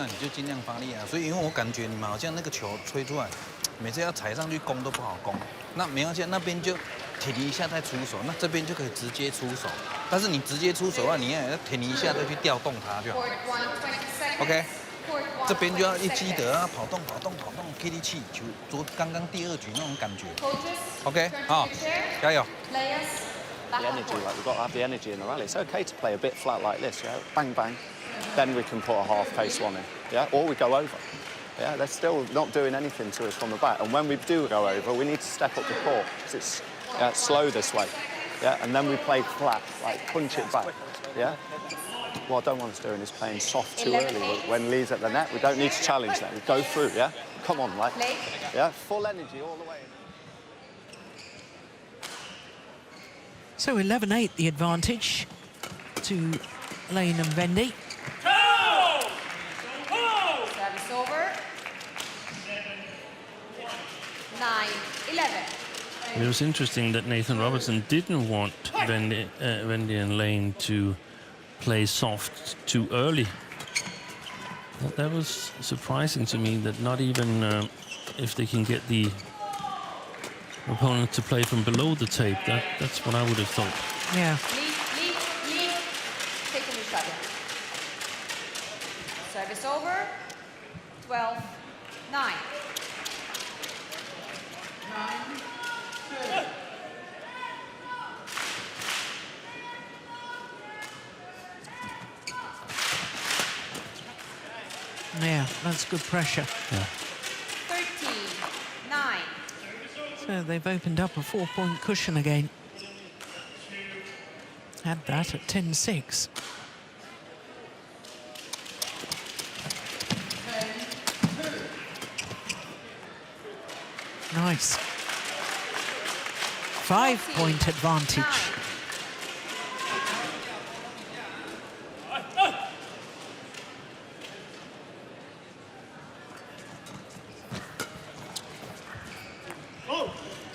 你就尽量发力啊。所以因为我感觉你们好像那个球吹出来，每次要踩上去攻都不好攻。那没关系，那边就停一下再出手，那这边就可以直接出手。但是你直接出手啊，你要停一下再去调动它就好。Court 1, 20 seconds. OK， Court 1, 这边就要 20一记 seconds. 得啊，跑动，给力气，就刚刚第二局那种感觉。 Coaches, OK， turn to 好 the chair. 加油。 Players, back The on energy, court. like we've got to have the energy in the rally. It's okay to play a bit flat like this, yeah? Bang, bang. Then we can put a half-pace one in, yeah? Or we go over. Yeah, they're still not doing anything to us from the back. And when we do go over, we need to step up the court because it's slow this way, yeah? And then we play flat, like punch it back, yeah? What I don't want us doing is playing soft too early. When Lee's at the net, we don't need to challenge that. We go through, yeah? Come on, like, yeah? Full energy all the way. So 11-8, the advantage to Lane and Vendy. Service over. 9-11. It was interesting that Nathan Robertson didn't want Vendy and Lane to play soft too early. That was surprising to me, that not even if they can get the opponent to play from below the tape, that's what I would have thought. Yeah. Lead. Take a new shot. Service over. 12-9. Yeah, that's good pressure. Yeah. 13-9. So they've opened up a 4-point cushion again. Had that at 10-6. Nice. 5-point advantage. 9.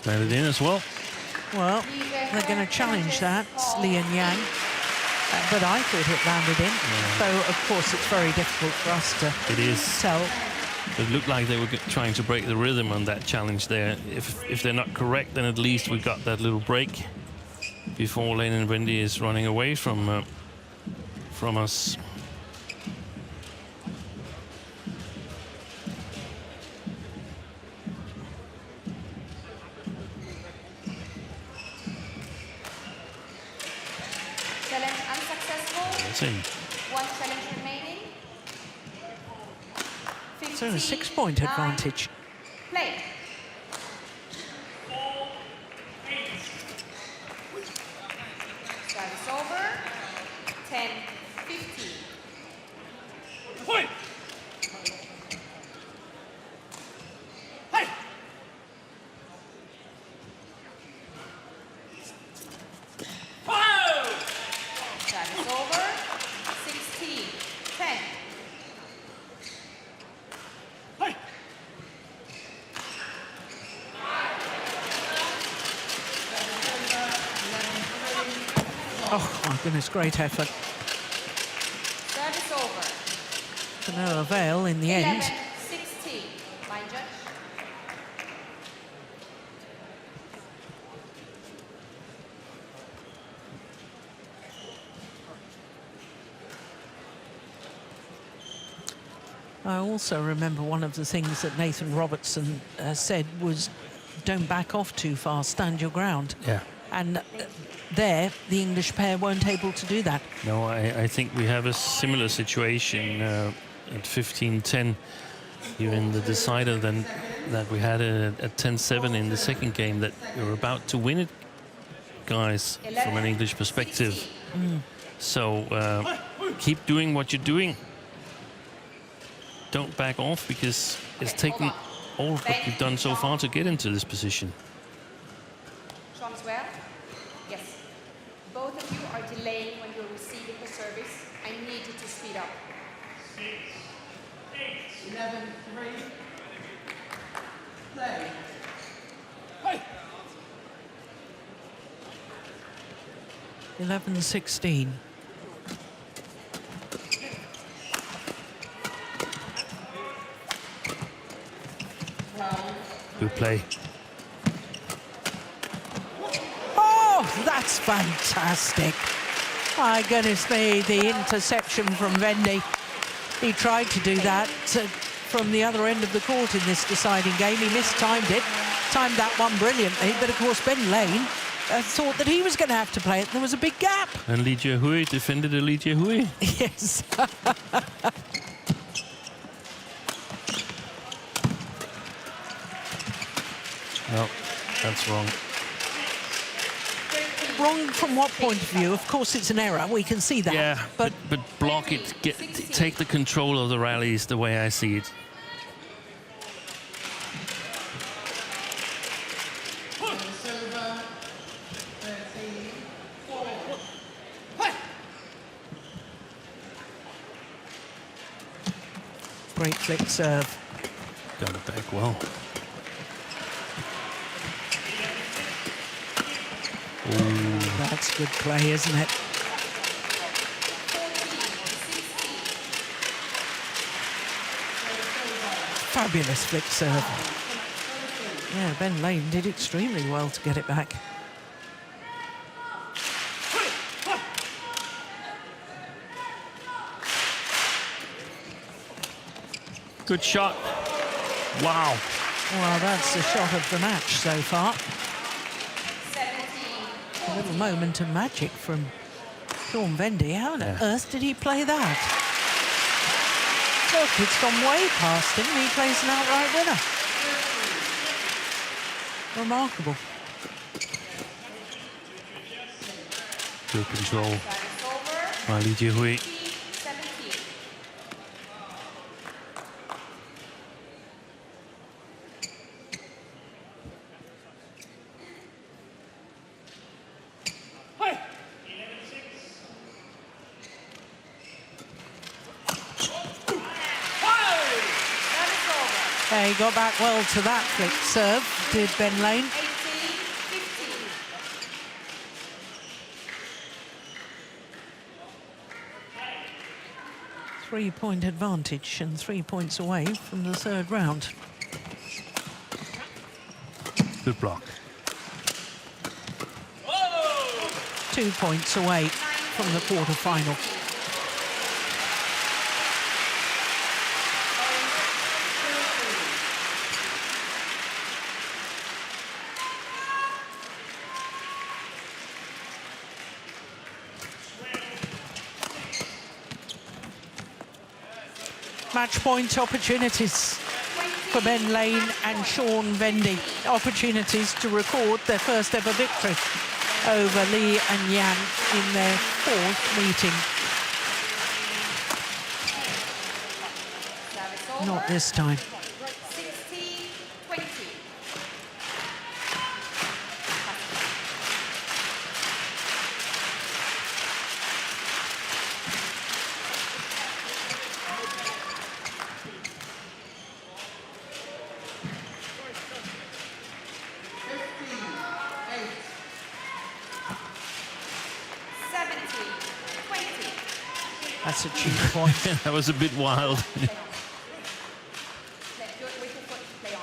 Played it in as well. Well, they're going to challenge that, Li and Yang. But I thought it landed in. So, of course, it's very difficult for us to It is. tell. It looked like they were trying to break the rhythm on that challenge there. If they're not correct, then at least we got that little break. before Lane and Vendy is running away from us. Challenge unsuccessful. That's in. One challenge remaining. So a 6-point 9, advantage. Play. Service over. 10, 15. Service over. 16, 10. Oh, my goodness, great effort. Service over. To no avail in the end. 11, 16. My judge. I also remember one of the things that Nathan Robertson said was, don't back off too far, stand your ground. Yeah. And there, the English pair weren't able to do that. No, I think we have a similar situation at 15-10 here in the decider than that we had at 10-7 in the second game, that we were about to win it, guys, from an English perspective. So keep doing what you're doing. Don't back off, because it's taken all of what you've done so far to get into this position. Sean as well? Yes. Both of you are delaying when you're receiving the service. I need you to speed up. 11, 3. Play. 11-16. Good play. Oh, that's fantastic. My goodness me, the interception from Vendy. He tried to do that from the other end of the court in this deciding game. He mistimed it, timed that one brilliantly, but of course Ben Lane thought that he was going to have to play it. There was a big gap. And Jhe-Huei defended a Jhe-Huei. Yes. No, that's wrong. Wrong from what point of view? Of course, it's an error. We can see that. Yeah, but block it. Take the control of the rallies the way I see it. Silver. 13, 4. Great flick serve. Got it back well. That's good play, isn't it? Fabulous flick serve. Yeah, Ben Lane did extremely well to get it back. Good shot. Wow. Well, that's the shot of the match so far. A little moment of magic from Sean Vendy. How on earth did he play that? Look, it's gone way past him. He plays an outright winner. Remarkable. Good control by Jhe-Huei. 17. He got back well to that flick serve, did Ben Lane. 18, 15. Three-point advantage and 3 points away from the third round. Good block. 2 points away from the quarter-final. Match point opportunities for Ben Lane and Sean Vendy. Opportunities to record their first ever victory over Lee and Yan in their 4th meeting. Not this time. 16-20. That's a cheap point. That was a bit wild. Let's do it with your foot. Play on.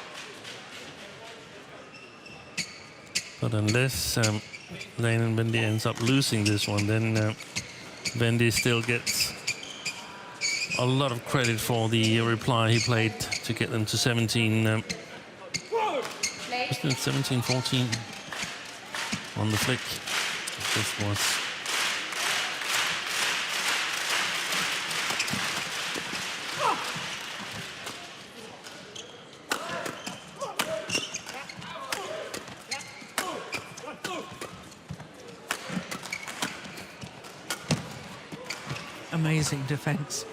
But unless Lane and Vendy ends up losing this one, then Vendy still gets a lot of credit for the reply he played to get them to 17. Play. Wasn't it 17-14 on the flick? This was. Amazing defense.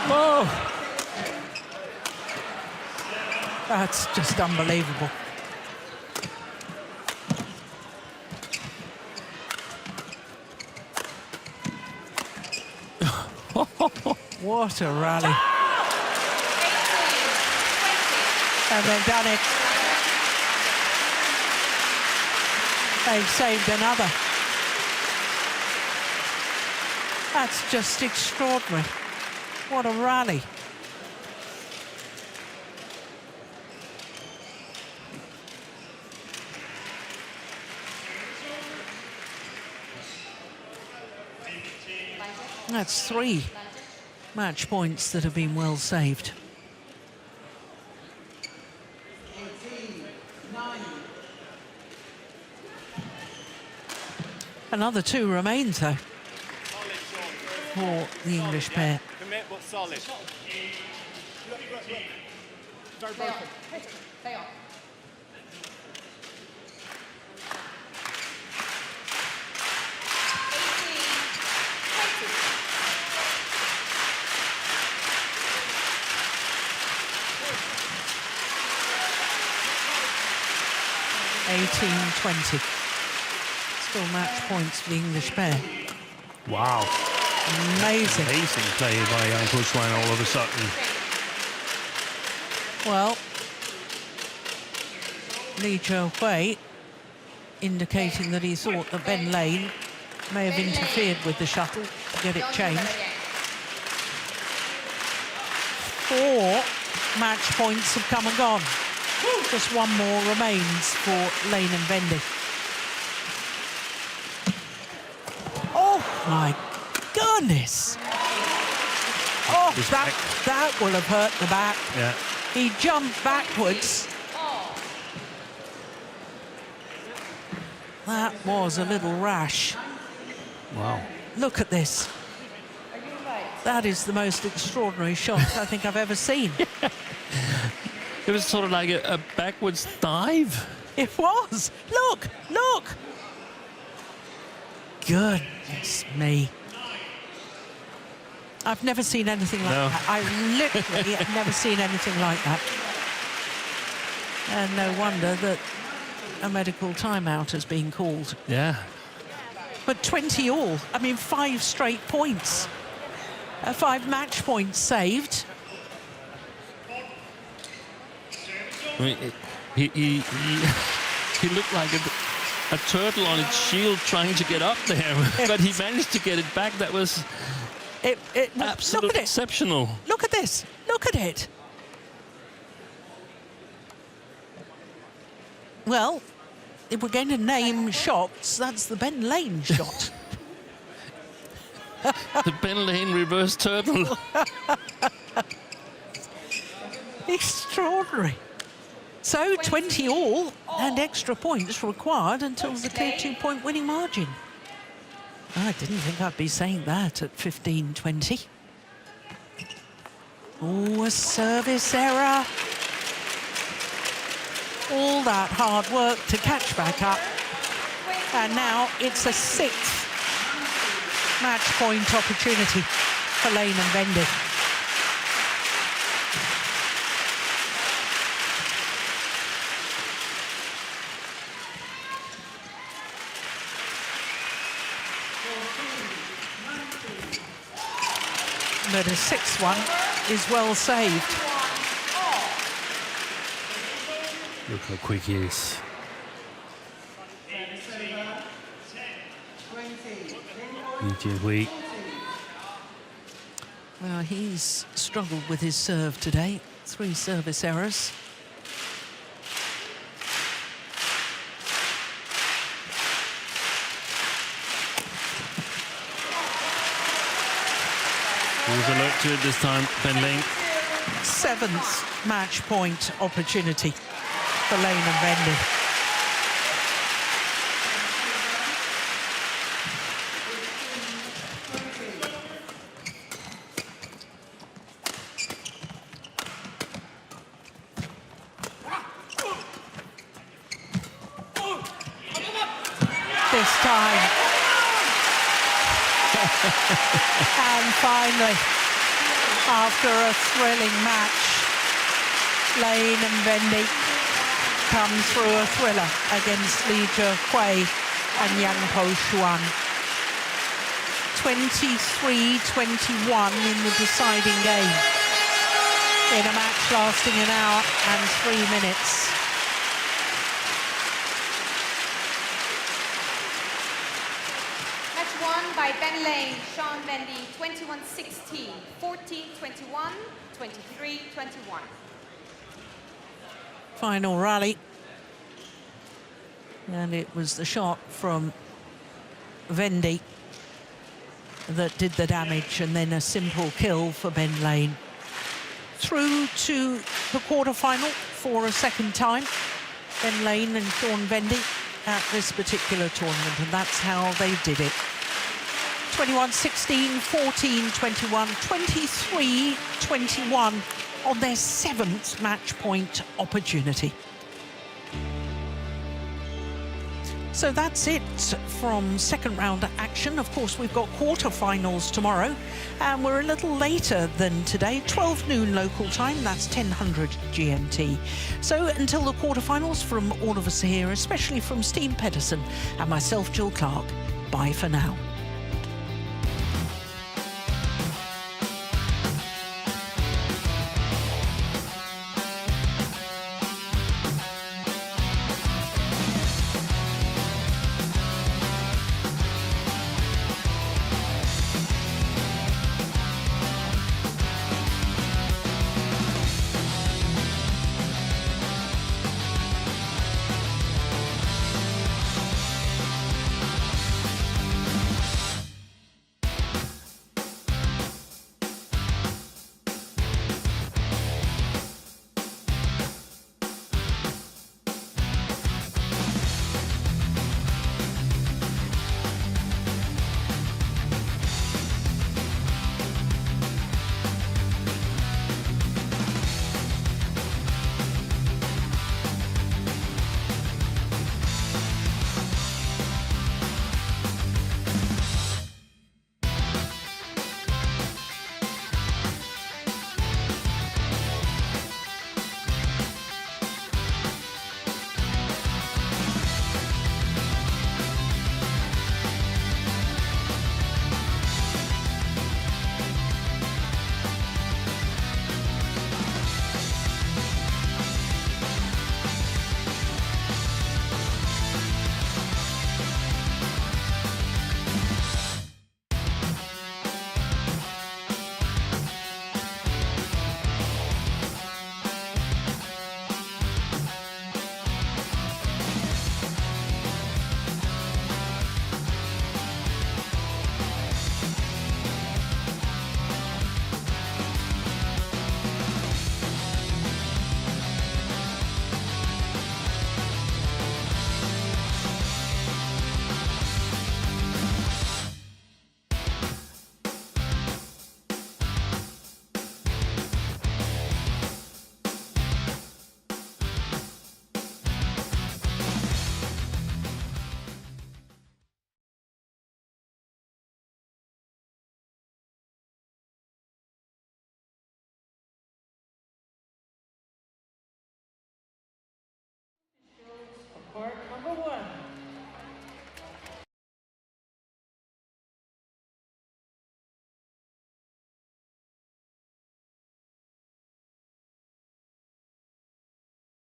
Whoa! That's just unbelievable. What a rally. 18-20. And they've done it. They've saved another. That's just extraordinary. What a rally. That's 3 match points that have been well saved. 18-9. Another 2 remains, though, for the English pair. Commit but solid. Play on. Play on. 18-20. Still match points for the English pair. Wow. Amazing. Amazing play by young Po-Hsuan all of a sudden. Well, Jhe-Huei indicating that he thought that Ben Lane may have interfered with the shuttle to get it changed. 4 match points have come and gone. Just 1 more remains for Lane and Vendy. Oh my goodness! Oh, that will have hurt the back. Yeah. He jumped backwards. That was a little rash. Wow. Look at this. That is the most extraordinary shot I think I've ever seen. It was sort of like a backwards dive. It was. Look, look. Goodness me. I've never seen anything like No. that. I literally have never seen anything like that. And no wonder that a medical timeout has been called. Yeah. But 20 all. I mean, 5 straight points. 5 match points saved. I mean, he looked like a turtle on its shield trying to get up there, but he managed to get it back. That was absolutely look at it. exceptional. Look at this. Look at it. Well, if we're going to name shots, that's the Ben Lane shot. The Ben Lane reverse turtle. Extraordinary. So 20 all and extra points required until the clear 2-point winning margin. I didn't think I'd be saying that at 15-20. Oh, a service error. All that hard work to catch back up. And now it's a 6th match point opportunity for Lane and Vendy. But a 6th one is well saved. Look how quick he is. Jhe-Huei. Well, he's struggled with his serve today. 3 service errors. He was alert to it this time, Ben Lane. 7th match point opportunity for Lane and Vendy. This time. And finally, after a thrilling match, Lane and Vendy come through a thriller against Jhe-Huei and Po-Hsuan. 23-21 in the deciding game, in a match lasting an hour and 3 minutes. Match won by Ben Lane, Sean Vendy, 21-16, 14-21, 23-21. Final rally. And it was the shot from Vendy that did the damage, and then a simple kill for Ben Lane. Through to the quarter-final for a 2nd time. Ben Lane and Sean Vendy at this particular tournament, and that's how they did it. 21-16, 14-21, 23-21 on their 7th match point opportunity. So that's it from 2nd round action. Of course, we've got quarter-finals tomorrow, and we're a little later than today, 12 noon local time, that's 10:00 GMT. So until the quarter-finals, from all of us here, especially from Steve Pedersen and myself, Jill Clark, bye for now.